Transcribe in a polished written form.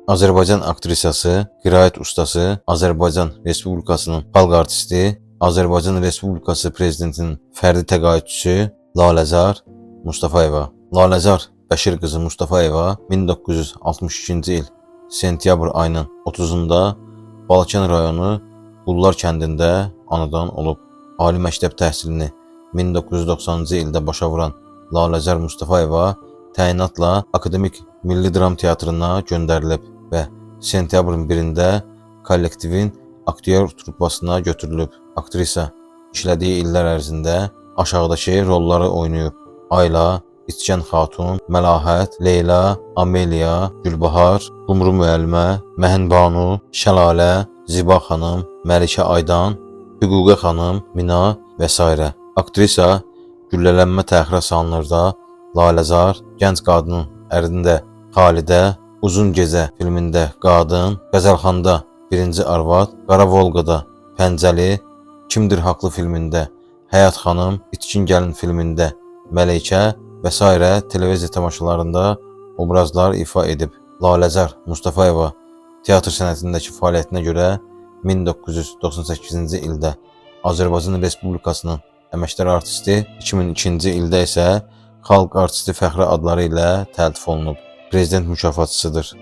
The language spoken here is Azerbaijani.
Azərbaycan aktrisası, qiraət ustası, Azərbaycan Respublikasının xalq artisti, Azərbaycan Respublikası Prezidentinin fərdi təqaüdçüsü Laləzar Mustafayeva. Laləzar Bəşir qızı Mustafayeva 1962-ci il sentyabr ayının 30-da Balakən rayonu Qullar kəndində anadan olub. Ali məktəb təhsilini 1990-cı ildə başa vuran Laləzar Mustafayeva təyinatla Akademik Milli Dram Teatrına göndərilib və sentyabrın 1-də kollektivin aktyor truppasına götürülüb. Aktrisa işlədiyi illər ərzində aşağıdakı rolları oynayıb: Ayla, İçkən Xatun, Məlahət, Leyla, Ameliya, Gülbahar, Qumru müəllimə, Məhənbanu, Şəlalə, Ziba xanım, Məlikə Aydan, Hüquqə xanım, Mina və s. Aktrisa güllələnmə təxirə salınırda Laləzar, Gənc qadının ərində Xalidə, Uzun Gecə filmində qadın, Qəzəlxanda birinci arvad, Qara Volqada Pəncəli, Kimdir Haqlı filmində Həyat xanım, İtkin Gəlin filmində Məleykə və s. televiziya tamaşalarında obrazlar ifa edib. Laləzar Mustafayeva teatr sənətindəki fəaliyyətinə görə 1998-ci ildə Azərbaycan Respublikasının əməkdar artisti, 2002-ci ildə isə xalq artisti fəxri adları ilə təltif olunub. Prezident mükafatçısıdır.